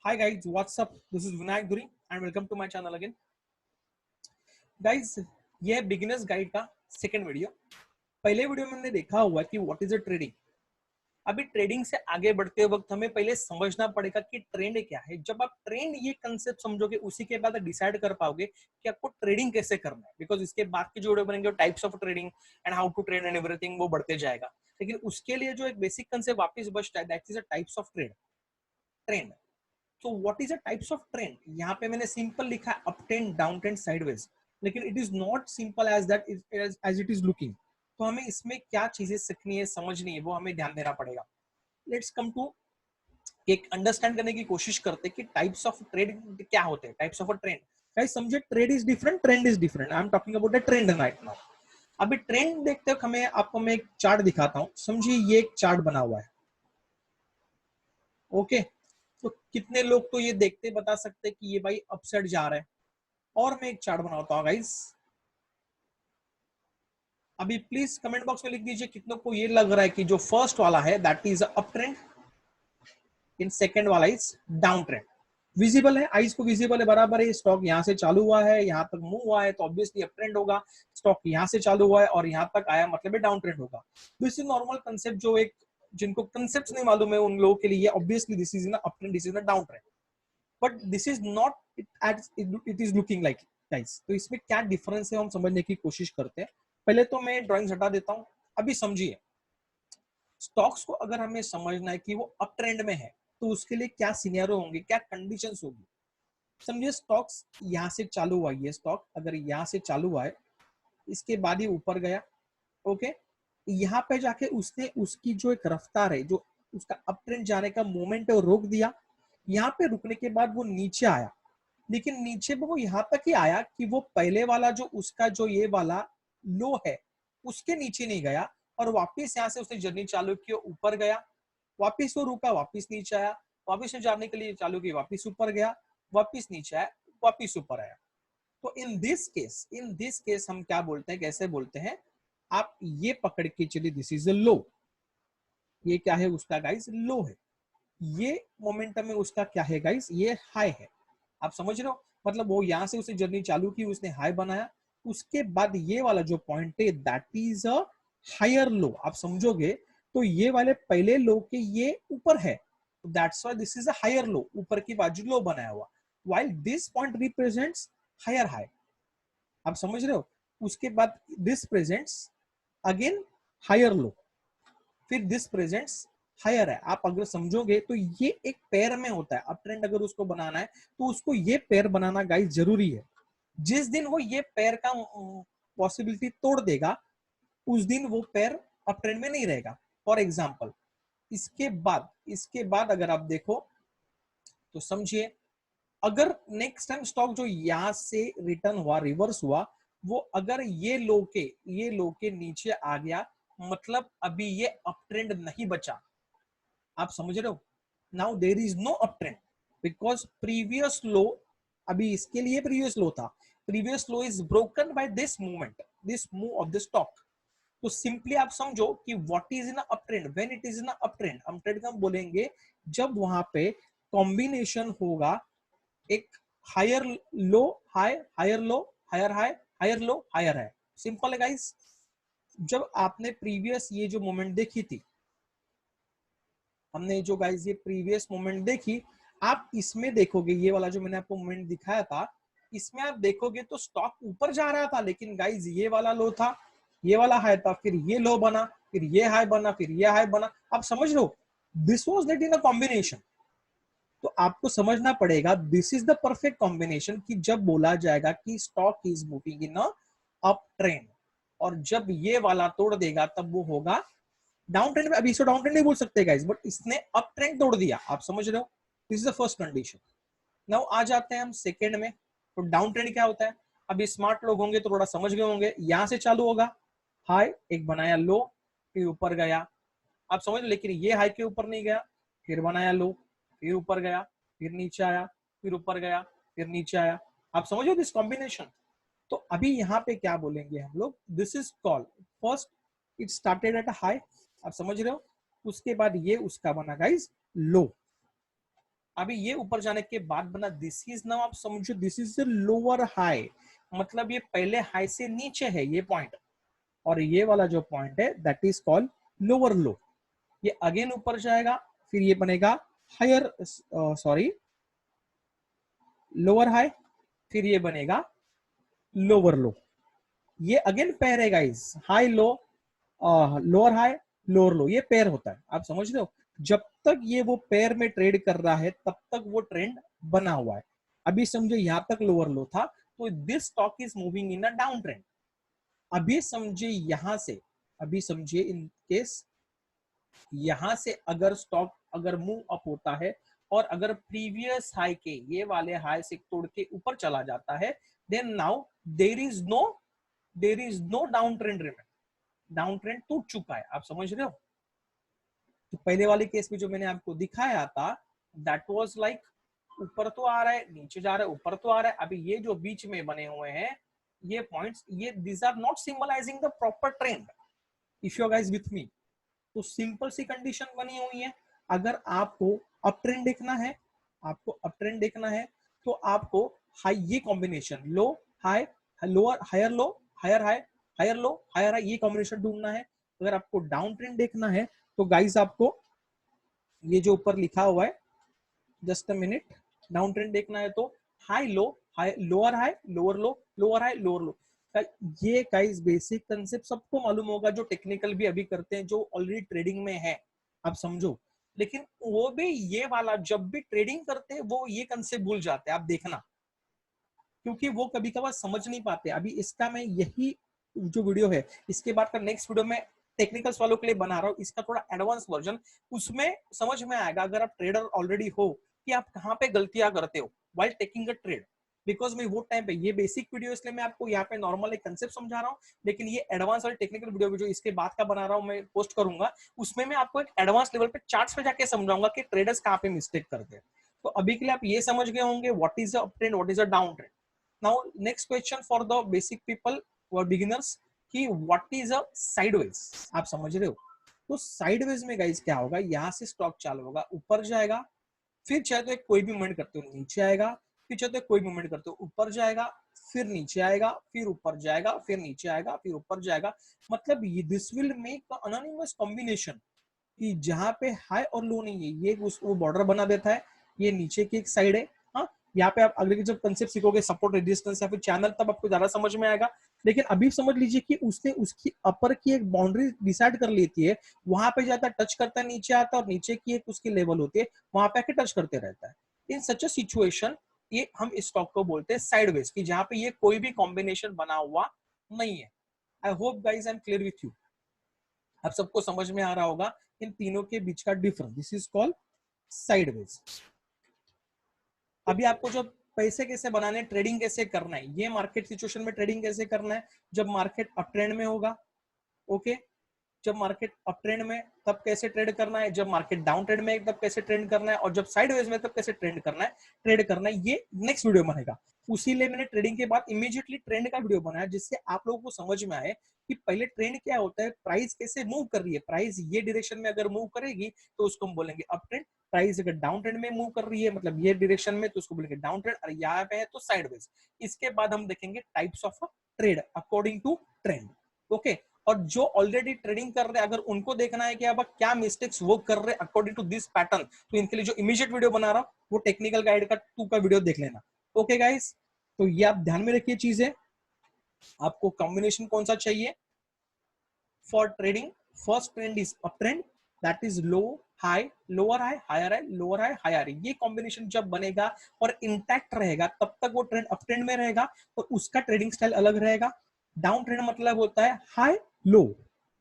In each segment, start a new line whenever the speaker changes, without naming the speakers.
Hi guys, what's up? This is Vinayak Duri and welcome to my channel again. Guys, ये है beginners guide का second video. पहले video में हमने देखा हुआ कि व्हाट इज अ ट्रेडिंग। अभी ट्रेडिंग से आगे बढ़ते वक्त हमें पहले समझना पड़ेगा कि ट्रेंड क्या है। जब आप ट्रेंड ये कंसेप्ट समझोगे उसी के बाद डिसाइड कर पाओगे कि आपको ट्रेडिंग कैसे करना है। बिकॉज इसके बाद के जो वीडियो बनेंगे types of trading and how to trade and everything वो बढ़ते जाएगा। लेकिन उसके लिए जो एक बेसिक कंसेप्ट वापस बचता है that is a types of trend. तो what is a types of trend, यहाँ पे मैंने सिंपल लिखा है up trend, down trend, sideways. लेकिन it is not simple as that as it is looking. तो हमें इसमें क्या चीजें सीखनी है, समझनी है, वो हमें ध्यान देना पड़ेगा। लेट्स कम टू एक अंडरस्टैंड करने की कोशिश करते हैं कि टाइप्स ऑफ ट्रेड क्या होते हैं। Types of a trend, guys समझे, trade is different, trend is different. I am talking about the trend right now. अभी ट्रेंड देखते हो, हमें आपको मैं एक चार्ट दिखाता हूँ। समझिए ये एक चार्ट बना हुआ है, ओके। तो कितने लोग तो ये देखते बता सकते हैं कि ये भाई अपसाइड जा रहा है। और मैं एक चार्ट बनाता हूँ गाइस। अभी प्लीज कमेंट बॉक्स में लिख दीजिए कितनों को ये लग रहा है कि जो फर्स्ट वाला है that is up trend, in second वाला इज डाउन ट्रेंड। विजिबल है, आइज को विजिबल है, बराबर है। स्टॉक यहाँ से चालू हुआ है, यहाँ तक मूव हुआ है तो ऑब्वियसली अप ट्रेंड होगा। स्टॉक यहाँ से चालू हुआ है और यहाँ तक आया मतलब डाउन ट्रेंड होगा। This is normal concept. जो एक जिनको कंसेप्ट नहीं मालूम है उन लोगों के लिए obviously this is in up trend, this is in down trend. But this is not it is looking like guys. तो इसमें क्या डिफरेंस है हम समझने की कोशिश करते हैं। पहले तो मैं ड्राइंग हटा देता हूं। अभी समझिए, स्टॉक्स को अगर हमें समझना है कि वो अप ट्रेंड में है तो उसके लिए क्या सिनेरियो होंगे, क्या कंडीशंस होगी। समझिए स्टॉक्स यहाँ से चालू हुआ, ये स्टॉक अगर यहाँ से चालू हुआ है, इसके बाद ही ऊपर गया, ओके। यहाँ पे जाके उसने उसकी जो एक रफ्तार है, जो उसका अप ट्रेंड जाने का मोमेंट है, वो रोक दिया। यहाँ पे रुकने के बाद वो नीचे आया, लेकिन नीचे वो यहाँ तक ही आया कि वो पहले वाला जो उसका जो ये वाला लो है उसके नीचे नहीं गया। और वापस यहाँ से उसने जर्नी चालू की, ऊपर गया, वापस वो रुका, वापस नीचे आया, वापस जाने के लिए चालू की, वापस ऊपर गया, वापस नीचे आया, वापस ऊपर आया। तो इन दिस केस हम क्या बोलते हैं, कैसे बोलते हैं, आप ये पकड़ के चलिए दिस इज अ लो। ये क्या है उसका गाइस, लो है। ये मोमेंटम में उसका क्या है गाइस, ये हाई है। आप समझ रहे हो, मतलब वो यहां से उसने जर्नी चालू की, उसने हाई बनाया, उसके बाद ये वाला जो पॉइंट है that is a higher low. आप समझोगे तो ये वाले पहले लो के ये ऊपर है, that's why this is a higher low, ऊपर की बाजू लो बनाया हुआ। While this point represents higher high. आप समझ रहे हो, उसके बाद this presents again higher low, फिर दिस प्रेजेंट्स हायर है। आप अगर समझोगे तो ये एक पेयर में होता है। अप ट्रेंड अगर उसको बनाना है तो उसको ये पेयर बनाना गाइस जरूरी है। जिस दिन वो ये पेयर का पॉसिबिलिटी तोड़ देगा उस दिन वो पेयर अप ट्रेंड में नहीं रहेगा। फॉर एग्जाम्पल, इसके बाद अगर आप देखो तो समझिए, अगर नेक्स्ट टाइम स्टॉक जो यहां से रिटर्न हुआ, रिवर्स हुआ, वो अगर ये लो के नीचे आ गया, मतलब अभी ये अप ट्रेंड नहीं बचा। आप समझ रहे हो, now there is no up trend because previous low, अभी इसके लिए प्रीवियस लो था, previous low is broken by this movement, this move of the stock. तो सिंपली आप समझो कि what is in up trend, when it is in up trend. Up trend का हम बोलेंगे जब वहां पे कॉम्बिनेशन होगा, एक higher low, high, higher low, higher high, higher low, higher high. Simple है गाइस। जब आपने प्रीवियस ये जो मोमेंट देखी थी, हमने जो गाइस ये प्रीवियस मोमेंट देखी, आप इसमें देखोगे ये वाला जो मैंने आपको मोमेंट दिखाया था, इसमें आप देखोगे तो स्टॉक ऊपर जा रहा था, लेकिन गाइस ये वाला लो था, ये वाला हाई था, फिर ये लो बना, फिर ये हाई बना, फिर ये हाई बना। आप समझ लो, this was that in a combination. तो आपको समझना पड़ेगा this is the perfect combination कि जब बोला जाएगा कि stock is moving in up trend, और जब ये वाला तोड़ देगा तब वो होगा डाउन ट्रेंड में। अभी इसको डाउन ट्रेंड नहीं बोल सकते गाइस, बट इसने अप ट्रेंड तोड़ दिया। आप समझ रहे हो, this is the first condition. Now आ जाते हैं हम सेकंड में। तो डाउन ट्रेंड क्या होता है, अभी स्मार्ट लोग होंगे तो थोड़ा समझ गए होंगे। यहां से चालू होगा, हाई एक बनाया, लो, फिर ऊपर गया। आप समझ लो, लेकिन ये हाई के ऊपर नहीं गया, फिर बनाया लो, फिर ऊपर गया, फिर नीचे आया, फिर ऊपर गया, फिर नीचे आया। आप समझो दिस कॉम्बिनेशन। तो अभी यहाँ पे क्या बोलेंगे हम लोग, this is called first, it started at a high. आप समझ रहे हो, उसके बाद ये उसका बना गाइस लो। अभी ये ऊपर जाने के बाद बना दिस इज नाउ, आप समझो this is the lower high, मतलब ये पहले हाई से नीचे है ये पॉइंट, और ये वाला जो पॉइंट है दैट इज कॉल्ड लोअर लो। ये अगेन ऊपर जाएगा, फिर ये बनेगा हायर, सॉरी लोअर हाई, फिर ये बनेगा लोअर लो। ये अगेन पेयर है guys, high low, lower high lower लो, ये पेयर होता है, आप समझ रहे हो। जब तक ये वो पेयर में ट्रेड कर रहा है तब तक वो ट्रेंड बना हुआ है। अभी समझो यहां तक लोअर लो था, तो this stock is moving in a down trend. अभी समझे यहां से, अभी समझे इन केस यहां से अगर स्टॉक अगर मूव अप होता है और अगर प्रीवियस हाई के ये वाले हाई से तोड़ के ऊपर चला जाता है, then now there is no down trend remain, down trend टूट चुका है, आप समझ रहे हो। तो पहले वाले केस में जो मैंने आपको दिखाया था दैट वाज लाइक ऊपर तो आ रहा है, नीचे जा रहा है, ऊपर तो आ रहा है। अभी ये जो बीच में बने हुए हैं ये पॉइंट्स, ये this are not symbolizing the proper trend, if you guys with me. तो सिंपल सी कंडीशन बनी हुई है, अगर आपको अप ट्रेंड देखना है, आपको अप ट्रेंड देखना है तो आपको हाई, ये combination low high lower, higher low higher high, higher low higher high, ये कॉम्बिनेशन ढूंढना है। अगर आपको डाउन ट्रेंड देखना है तो गाइस आपको ये जो ऊपर लिखा हुआ है, just a minute, down trend देखना है तो high low high lower high lower लो लोअर हाई लोअर लो। ये गाइस बेसिक कंसेप्ट सबको मालूम होगा, जो टेक्निकल भी अभी करते हैं, जो ऑलरेडी ट्रेडिंग में है, आप समझो। लेकिन वो भी ये वाला जब भी ट्रेडिंग करते हैं वो ये कंसेप्ट भूल जाते हैं, आप देखना, क्योंकि वो कभी कभार समझ नहीं पाते। अभी इसका मैं यही जो वीडियो है, इसके बाद का नेक्स्ट वीडियो में टेक्निकल्स वालों के लिए बना रहा हूँ, इसका थोड़ा एडवांस वर्जन, उसमें समझ में आएगा अगर आप ट्रेडर ऑलरेडी हो कि आप कहाँ पे गलतियां करते हो while taking a trade. Because मैं वो टाइम पे, ये बेसिक वीडियो इसलिए मैं आपको यहाँ पे नॉर्मल एक कंसेप्ट समझा रहा हूँ, लेकिन ये एडवांस और टेक्निकल वीडियो जो इसके बाद का बना रहा हूँ मैं पोस्ट करूंगा, उसमें मैं आपको एक एडवांस लेवल पे चार्ट्स पे जाके समझाऊंगा कि ट्रेडर्स कहाँ पे मिस्टेक करते हैं। तो अभी के लिए आप ये समझ गए होंगे what is a up trend, what is a down trend. Now next question for the basic people और बिगिनर्स कि व्हाट इज अ साइडवेज, आप समझ रहे हो। तो साइडवेज में गाइस क्या होगा, यहां से स्टॉक चालू होगा, ऊपर जाएगा, फिर चाहे तो एक कोई भी मूवमेंट करते हो नीचे आएगा, फिर चाहे तो कोई मूवमेंट करते हो ऊपर जाएगा, फिर नीचे आएगा, फिर ऊपर जाएगा, फिर नीचे आएगा, फिर ऊपर जाएगा। मतलब this will make anonymous combination कि जहां पे हाई और लो नहीं है, ये वो बॉर्डर बना देता है, ये नीचे की एक साइड है। हाँ, यहाँ पे आप अगले जब कंसेप्ट सीखोगे सपोर्ट रेजिस्टेंस या फिर चैनल, तब आपको ज्यादा समझ में आएगा। लेकिन अभी समझ लीजिए कि उसने उसकी अपर की एक बाउंड्री डिसाइड कर लेती है, वहां पे जाता है, टच करता है, नीचे आता है, और नीचे की एक उसकी लेवल होती है, वहां पे आके टच करते रहता है। इन सच अ सिचुएशन ये हम इस स्टॉक को बोलते हैं साइडवेज, कि जहां पे ये कोई भी कॉम्बिनेशन बना हुआ नहीं है। I hope guys I am clear with you, आप सबको समझ में आ रहा होगा इन तीनों के बीच का difference, this is called sideways. अभी आपको जो पैसे कैसे बनाने, ट्रेडिंग कैसे करना है, ये मार्केट सिचुएशन में ट्रेडिंग कैसे करना है, जब मार्केट अप ट्रेंड में होगा, ओके, जब मार्केट अप ट्रेंड में तब कैसे ट्रेड करना है, जब मार्केट डाउन ट्रेंड में तब कैसे ट्रेड करना है, और जब साइडवेज में तब कैसे ट्रेड करना है, ये नेक्स्ट वीडियो बनेगा। उसी लिए मैंने ट्रेडिंग के बाद इमीडिएटली ट्रेंड का वीडियो बनाया, जिससे आप लोगों को समझ में आए कि पहले ट्रेंड क्या होता है, प्राइस कैसे मूव कर रही है, प्राइस ये डायरेक्शन में अगर मूव करेगी तो उसको हम बोलेंगे अप ट्रेंड, प्राइस अगर डाउन ट्रेंड में मूव कर रही है मतलब ये डायरेक्शन में, तो उसको बोलेंगे डाउन ट्रेंड, और यहाँ पे है तो साइडवेज। इसके बाद हम देखेंगे types of trade according to trend, okay. और जो ऑलरेडी ट्रेडिंग कर रहे हैं अगर उनको देखना है कि अब क्या मिस्टेक्स वो कर रहे हैं अकॉर्डिंग टू दिस पैटर्न, तो इनके लिए जो इमीडिएट वीडियो बना रहा हूं वो टेक्निकल गाइड का 2 का वीडियो देख लेना, ओके गाइस। तो ये आप ध्यान में रखिए चीजें, आपको कॉम्बिनेशन कौन सा चाहिए for trading. First trend is up trend, that is low high lower high higher high lower high higher, ये कॉम्बिनेशन जब बनेगा और इंटैक्ट रहेगा तब तक वो ट्रेंड अप ट्रेंड में रहेगा, और उसका ट्रेडिंग स्टाइल अलग रहेगा। डाउन ट्रेंड मतलब होता है हाई लो,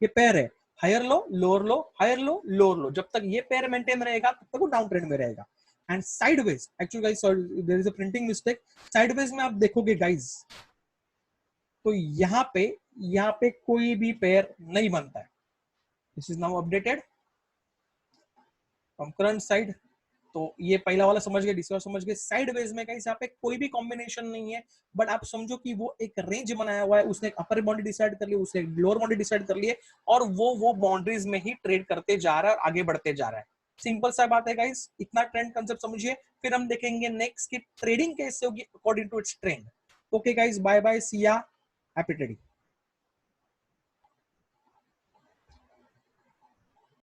ये पेयर है, higher low lower low higher low lower low, जब तक ये पेयर मेंटेन रहेगा तब तक वो डाउन ट्रेंड में रहेगा। And sideways, actually guys there is a printing mistake, sideways में आप देखोगे गाइस तो यहाँ पे कोई भी पेयर नहीं बनता है। This is now updated from current side. तो ये पहला वाला समझ गए, दूसरा समझ गए। साइडवेज में गाइस यहाँ पे कोई भी कॉम्बिनेशन नहीं है, बट आप समझो कि वो एक रेंज बनाया हुआ है, उसने एक अपर बाउंड्री डिसाइड कर ली, उसने एक लोअर बाउंड्री डिसाइड कर लिए, और वो बाउंड्रीज में ही ट्रेड करते जा रहा है और आगे बढ़ते जा रहा है। सिंपल सा बात है गाइस, इतना ट्रेंड कंसेप्ट समझिए, फिर हम देखेंगे नेक्स्ट की ट्रेडिंग कैसे होगी according to its trend. Okay guys, bye bye, see ya, happy trading.